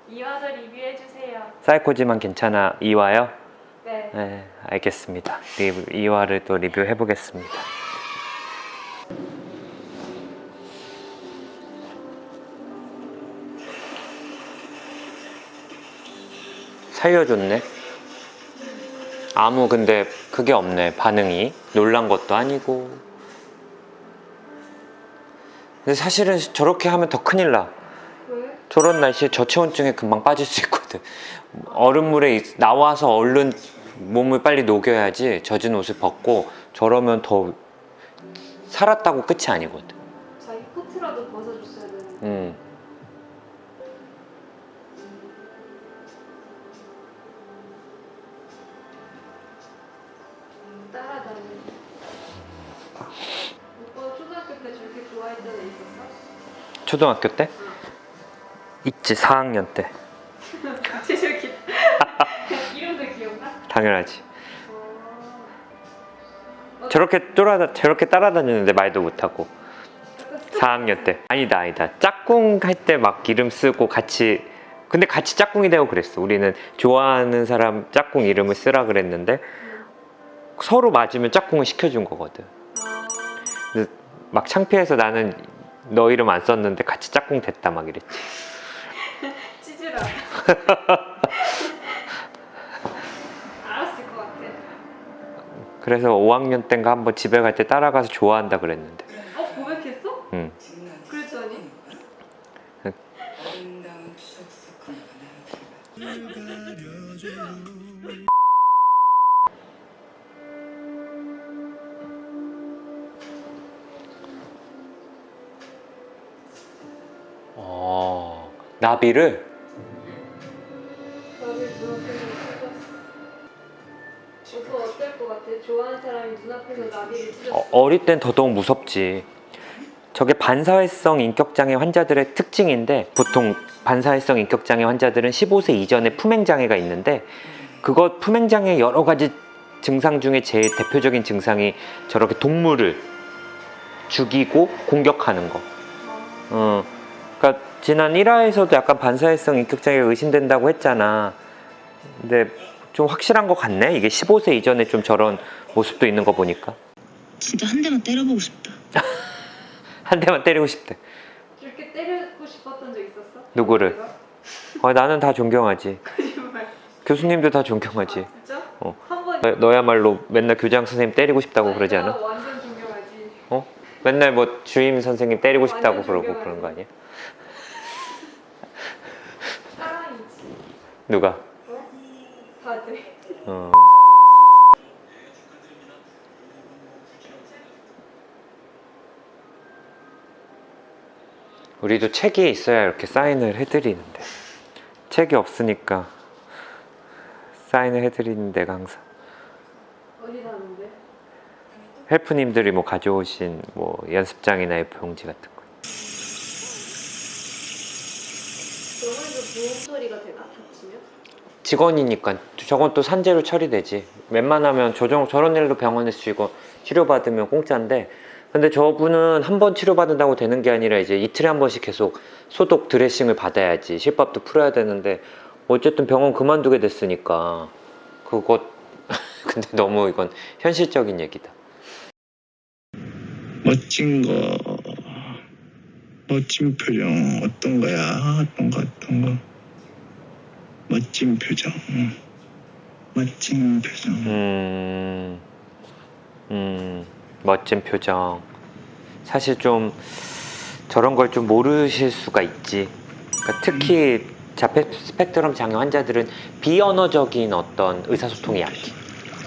이화도 리뷰해주세요. 사이코지만 괜찮아 2화요? 네. 네, 알겠습니다. 2화를 또 리뷰해보겠습니다. 살려줬네. 아무 근데 그게 없네. 반응이 놀란 것도 아니고. 근데 사실은 저렇게 하면 더 큰일 나. 왜? 저런 날씨에 저체온증에 금방 빠질 수 있거든. 얼음물에 나와서 얼른 몸을 빨리 녹여야지. 젖은 옷을 벗고 저러면 더 살았다고 끝이 아니거든. 자기 코트라도 벗어줬어야 되는데. 따라다니. 오빠 초등학교 때 저렇게 좋아했던 애 있었어? 초등학교 때? 있지, 4학년 때. 같이 저렇게 이름도 기억나? 당연하지. 어, 저렇게 따라다니는데 말도 못하고. 4학년 때. 아니다. 짝꿍 할 때 막 이름 쓰고 같이, 근데 같이 짝꿍이 되고 그랬어. 우리는 좋아하는 사람 짝꿍 이름을 쓰라 그랬는데 서로 맞으면 짝꿍을 시켜준 거거든. 근데 막 창피해서 나는 너 이름 안 썼는데 같이 짝꿍 됐다 막 이랬지. 찌질아. 알았을 것 같아. 그래서 5학년 때인가 한번 집에 갈 때 따라가서 좋아한다 그랬는데. 고백했어? 응. 그랬더니? 나비를? 나를 눈앞에서 찢었어. 오빠 어떨 것 같아? 좋아하는 사람이 눈앞에서 나비를 찢었어. 어릴 땐 더더욱 무섭지. 저게 반사회성 인격장애 환자들의 특징인데, 보통 반사회성 인격장애 환자들은 15세 이전에 품행장애가 있는데, 그것 품행장애 여러 가지 증상 중에 제일 대표적인 증상이 저렇게 동물을 죽이고 공격하는 거. 그러니까 지난 1화에서도 약간 반사회성 인격장애가 의심된다고 했잖아. 근데 좀 확실한 것 같네. 이게 15세 이전에 좀 저런 모습도 있는 거 보니까. 진짜 한 대만 때려보고 싶다. 한 대만 때리고 싶대. 그렇게 때리고 싶었던 적 있었어? 누구를? 나는 다 존경하지. 거짓말. 교수님도 다 존경하지. 진짜? 어. 한 번. 너야말로 맨날 교장 선생님 때리고 싶다고 그러지 않아? 완전 존경하지. 맨날 뭐 주임 선생님 때리고 싶다고 완전 그러고 존경하지. 그런 거 아니야? 사랑이지. 누가? 다들. 우리도 책이 있어야 이렇게 사인을 해드리는데 책이 없으니까 사인을 해드리는 데가 항상 어디 사는데? 헬프님들이 뭐 가져오신 뭐 연습장이나 A4용지 같은 거. 병원에서 보험 처리가 되나? 다치면? 직원이니까 저건 또 산재로 처리되지. 웬만하면 저런 일로 병원에서 치료받으면 공짜인데, 근데 저분은 한 번 치료받는다고 되는 게 아니라 이제 이틀에 한 번씩 계속 소독 드레싱을 받아야지, 실밥도 풀어야 되는데, 어쨌든 병원 그만두게 됐으니까 그것 근데 너무 이건 현실적인 얘기다. 멋진 표정 어떤 거야? 어떤 거 멋진 표정. 멋진 표정. 멋진 표정. 사실 좀 저런 걸 좀 모르실 수가 있지. 그러니까 특히 자폐 스펙트럼 장애 환자들은 비언어적인 어떤 의사소통이 약해.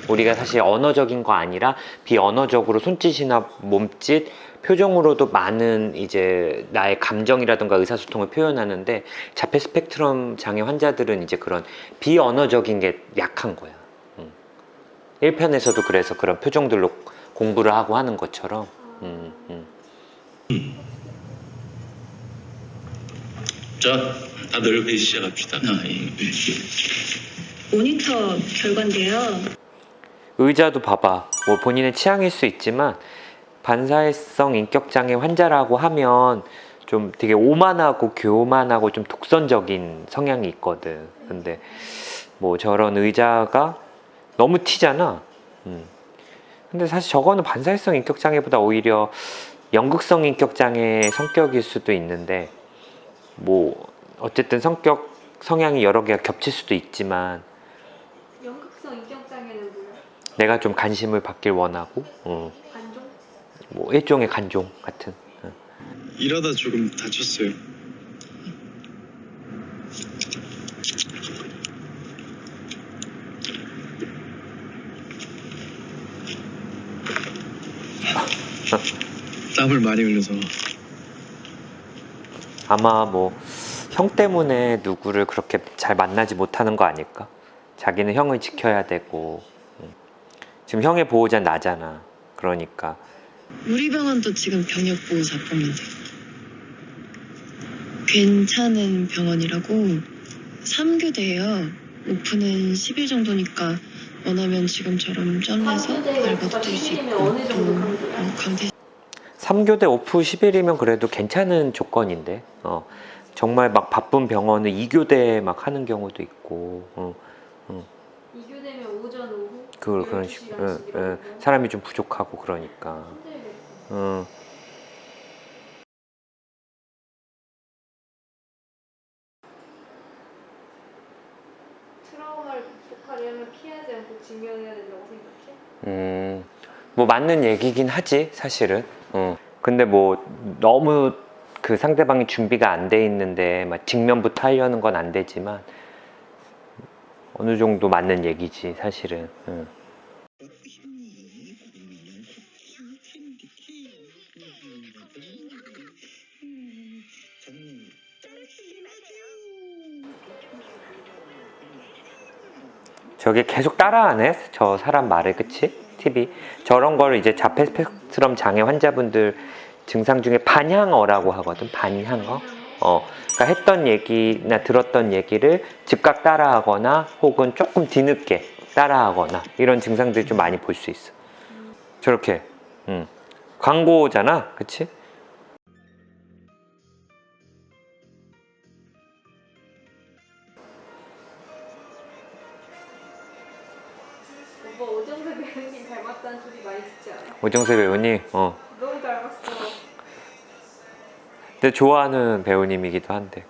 우리가 사실 언어적인 거 아니라 비언어적으로 손짓이나 몸짓, 표정으로도 많은 이제 나의 감정이라든가 의사소통을 표현하는데, 자폐 스펙트럼 장애 환자들은 이제 그런 비언어적인 게 약한 거야. 1편에서도 그래서 그런 표정들로 공부를 하고 하는 것처럼. 자, 다들 회의 시작합시다. 모니터 결과인데요. 의자도 봐봐. 뭐 본인의 취향일 수 있지만 반사회성 인격장애 환자라고 하면 좀 되게 오만하고 교만하고 좀 독선적인 성향이 있거든. 근데 뭐 저런 의자가 너무 튀잖아. 근데 사실 저거는 반사회성 인격장애보다 오히려 연극성 인격장애의 성격일 수도 있는데, 뭐 어쨌든 성향이 여러 개가 겹칠 수도 있지만, 연극성 인격장애는 뭐야? 내가 좀 관심을 받길 원하고, 관종? 뭐 일종의 관종 같은. 일하다 조금 다쳤어요. 땀을 많이 흘려서. 아마 뭐 형 때문에 누구를 그렇게 잘 만나지 못하는 거 아닐까? 자기는 형을 지켜야 되고, 지금 형의 보호자는 나잖아. 그러니까 우리 병원도 지금 병역 보호자 뽑는데. 괜찮은 병원이라고 3교대예요. 오픈은 10일 정도니까 원하면 지금처럼 쩐내서 발버둥 뛸 수 있고 어느 정도 또 강도야? 강대 3교대 오프 10일이면 그래도 괜찮은 조건인데, 정말 막 바쁜 병원은 2교대 막 하는 경우도 있고, 2교대면 오전 오후? 그런 12시간씩 식으로 이런 거야? 사람이 좀 부족하고 그러니까. 힘들겠어. 트라우마를 극복하려면 피하지 않고 직면해야 된다고 생각해? 뭐 맞는 얘기긴 하지 사실은. 근데 뭐 너무 그 상대방이 준비가 안 돼 있는데 막 직면부터 하려는 건 안 되지만 어느 정도 맞는 얘기지 사실은. 저게 계속 따라하네 저 사람 말을. 그치? TV 저런 거를 이제 자폐 스펙트럼 장애 환자분들 증상 중에 반향어라고 하거든. 반향어. 그러니까 했던 얘기나 들었던 얘기를 즉각 따라하거나 혹은 조금 뒤늦게 따라하거나 이런 증상들 좀 많이 볼 수 있어. 저렇게 광고잖아. 그치? 오빠 오정세 배우님 닮았다는 소리 많이 듣지 않아? 오정세 배우님. 너무 닮았어. 근데 좋아하는 배우님이기도 한데,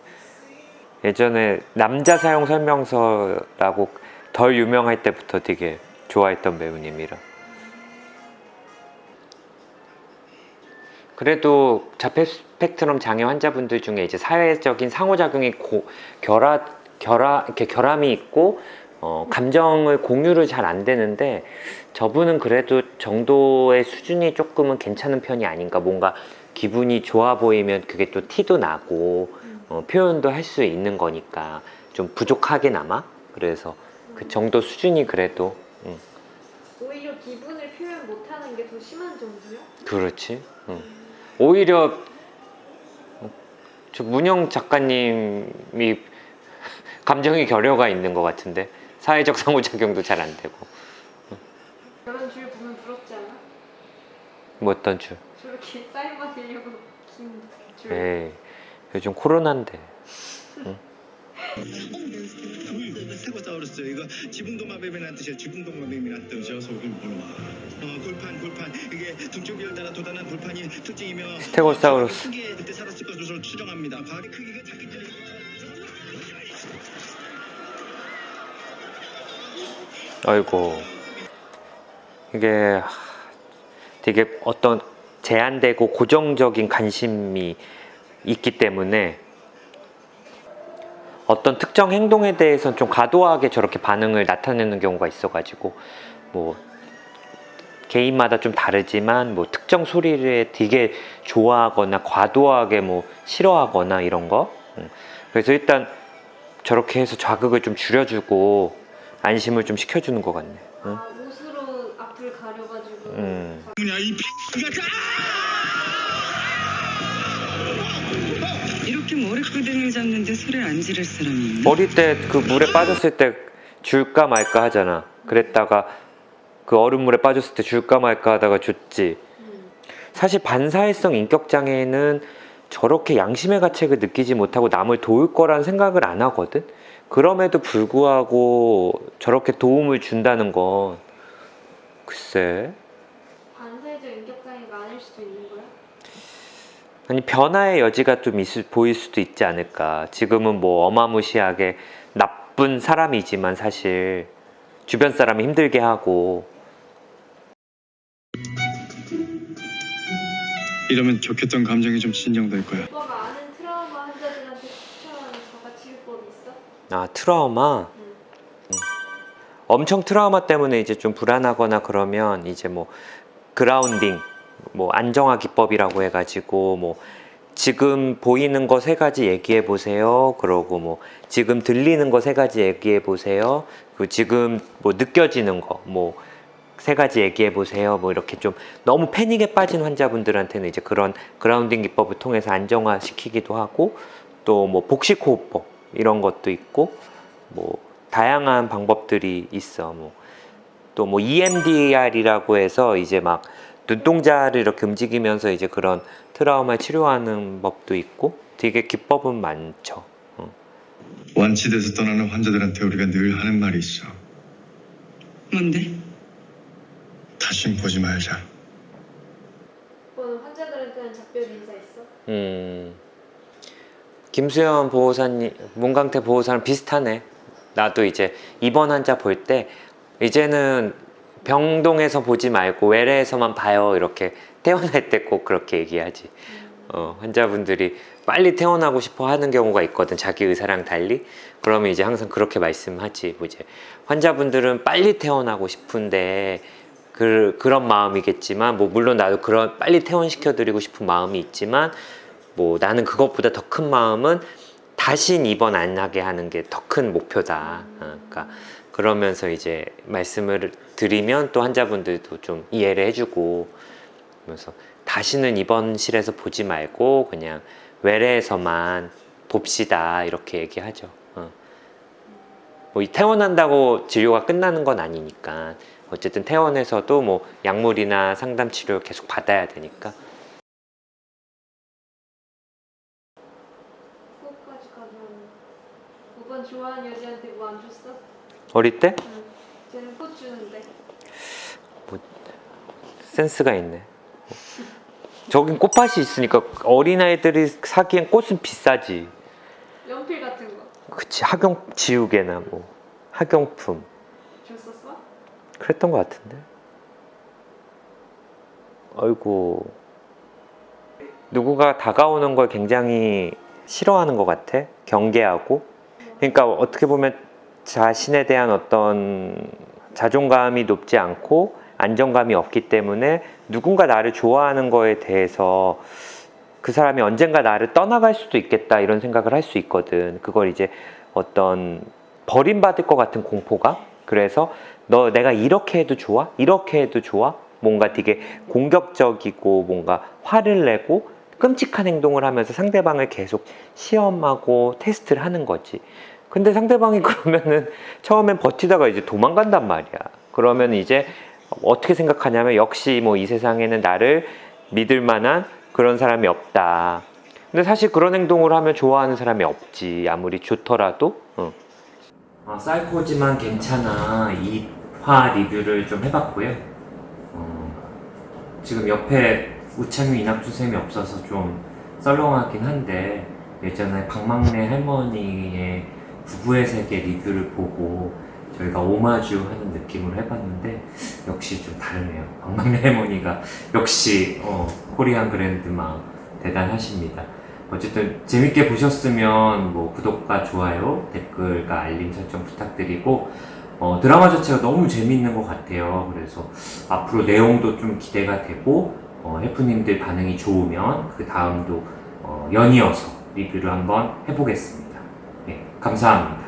예전에 남자 사용 설명서라고 덜 유명할 때부터 되게 좋아했던 배우님이라. 그래도 자폐 스펙트럼 장애 환자분들 중에 이제 사회적인 상호작용이 이렇게 결함이 있고 감정을 공유를 잘 안 되는데, 저분은 그래도 정도의 수준이 조금은 괜찮은 편이 아닌가. 뭔가 기분이 좋아 보이면 그게 또 티도 나고 표현도 할 수 있는 거니까 좀 부족하게나마. 그래서 그 정도 수준이 그래도 오히려 기분을 표현 못하는 게 더 심한 정도야? 그렇지. 오히려 저 문영 작가님이 감정의 결여가 있는 것 같은데, 사회적 상호작용도 잘 안 되고. 그런 줄 보면 부럽지 않아? 뭐 어떤 줄? 저렇게 사인만 들려고 긴 줄. 에이, 요즘 코로나인데. 스테고사우루스 이거 지붕도마뱀이라는 뜻이야. 지붕도마뱀이라는 뜻이야. 속을 몰라. 골판 이게 동쪽 비를 따라 돋아난 골판이 특징이며 스테고사우루스. 크기에 그때 살았을 것으로 추정합니다. 과학의 크기가 작기 때문에. 아이고, 이게 되게 어떤 제한되고 고정적인 관심이 있기 때문에 어떤 특정 행동에 대해서는 좀 과도하게 저렇게 반응을 나타내는 경우가 있어가지고, 뭐 개인마다 좀 다르지만 뭐 특정 소리를 되게 좋아하거나 과도하게 뭐 싫어하거나 이런 거. 그래서 일단 저렇게 해서 자극을 좀 줄여주고 안심을 좀 시켜주는 것 같네. 응? 아, 옷으로 앞을 가려가지고. 뭐냐 이 X가 이렇게 머리끄댕이를 잡는데 소리를 안 지를 사람이 있나? 어릴 때 그 물에 빠졌을 때 줄까 말까 하잖아. 그랬다가 그 얼음물에 빠졌을 때 줄까 말까 하다가 줬지. 사실 반사회성 인격장애는 저렇게 양심의 가책을 느끼지 못하고 남을 도울 거란 생각을 안 하거든. 그럼에도 불구하고 저렇게 도움을 준다는 건 글쎄, 반사회적 인격장애가 아닐 수도 있는 거야? 아니 변화의 여지가 좀 보일 수도 있지 않을까. 지금은 뭐 어마무시하게 나쁜 사람이지만 사실 주변 사람을 힘들게 하고. 이러면 좋겠던 감정이 좀 진정될 거야. 오빠가 아는 트라우마 환자들한테 추천하는 자가치유법이 있어? 아, 트라우마? 응. 엄청 트라우마 때문에 이제 좀 불안하거나 그러면 이제 뭐 그라운딩, 뭐 안정화 기법이라고 해가지고 뭐 지금 보이는 거 3가지 얘기해 보세요. 그러고 뭐 지금 들리는 거 3가지 얘기해 보세요. 그 지금 뭐 느껴지는 거 뭐 3가지 얘기해 보세요. 뭐 이렇게 좀 너무 패닉에 빠진 환자분들한테는 이제 그런 그라운딩 기법을 통해서 안정화 시키기도 하고, 또 뭐 복식 호흡법 이런 것도 있고, 뭐 다양한 방법들이 있어. 뭐 또 뭐 EMDR이라고 해서 이제 막 눈동자를 이렇게 움직이면서 이제 그런 트라우마 치료하는 법도 있고, 되게 기법은 많죠. 완치돼서 떠나는 환자들한테 우리가 늘 하는 말이 있어. 뭔데? 다신 보지 말자. 오빠는 환자들한테는 작별 인사 있어? 김수현 보호사님, 문강태 보호사랑 비슷하네. 나도 이제 입원 환자 볼 때 이제는 병동에서 보지 말고 외래에서만 봐요. 이렇게 퇴원할 때 꼭 그렇게 얘기하지. 환자분들이 빨리 퇴원하고 싶어 하는 경우가 있거든. 자기 의사랑 달리. 그러면 이제 항상 그렇게 말씀하지. 뭐 이제 환자분들은 빨리 퇴원하고 싶은데 그런 마음이겠지만, 뭐 물론 나도 그런 빨리 퇴원시켜드리고 싶은 마음이 있지만, 뭐 나는 그것보다 더 큰 마음은 다신 입원 안 하게 하는 게 더 큰 목표다. 그러니까 그러면서 이제 말씀을 드리면 또 환자분들도 좀 이해를 해주고, 그러면서 다시는 입원실에서 보지 말고 그냥 외래에서만 봅시다 이렇게 얘기하죠. 뭐 퇴원한다고 진료가 끝나는 건 아니니까 어쨌든 퇴원해서도 뭐 약물이나 상담 치료 계속 받아야 되니까. 후까지 가면 오빠 좋아하는 여자한테 뭐 안 줬어? 어릴 때? 응. 쟤는 꽃 주는데. 센스가 있네. 저긴 꽃밭이 있으니까 어린아이들이 사기엔 꽃은 비싸지. 연필 같은 거 그치, 학용 지우개나 뭐 학용품 줬었어? 그랬던 것 같은데. 아이고, 누구가 다가오는 걸 굉장히 싫어하는 것 같아. 경계하고. 그러니까 어떻게 보면 자신에 대한 어떤 자존감이 높지 않고 안정감이 없기 때문에 누군가 나를 좋아하는 거에 대해서 그 사람이 언젠가 나를 떠나갈 수도 있겠다 이런 생각을 할 수 있거든. 그걸 이제 어떤 버림받을 것 같은 공포감. 그래서 내가 이렇게 해도 좋아? 이렇게 해도 좋아? 뭔가 되게 공격적이고 뭔가 화를 내고 끔찍한 행동을 하면서 상대방을 계속 시험하고 테스트를 하는 거지. 근데 상대방이 그러면은 처음엔 버티다가 이제 도망간단 말이야. 그러면 이제 어떻게 생각하냐면, 역시 뭐 이 세상에는 나를 믿을 만한 그런 사람이 없다. 근데 사실 그런 행동을 하면 좋아하는 사람이 없지, 아무리 좋더라도. 사이코지만 괜찮아 2화 리뷰를 좀 해봤고요. 지금 옆에 우창유 이낙준 쌤이 없어서 좀 썰렁하긴 한데, 예전에 박막래 할머니의 부부의 세계 리뷰를 보고 저희가 오마주 하는 느낌으로 해봤는데 역시 좀 다르네요. 박막래 할머니가 역시 코리안 그랜드마 대단하십니다. 어쨌든 재밌게 보셨으면 뭐 구독과 좋아요, 댓글과 알림 설정 부탁드리고, 드라마 자체가 너무 재밌는 것 같아요. 그래서 앞으로 내용도 좀 기대가 되고, 해프님들 반응이 좋으면 그 다음도 연이어서 리뷰를 한번 해보겠습니다. 네, 감사합니다.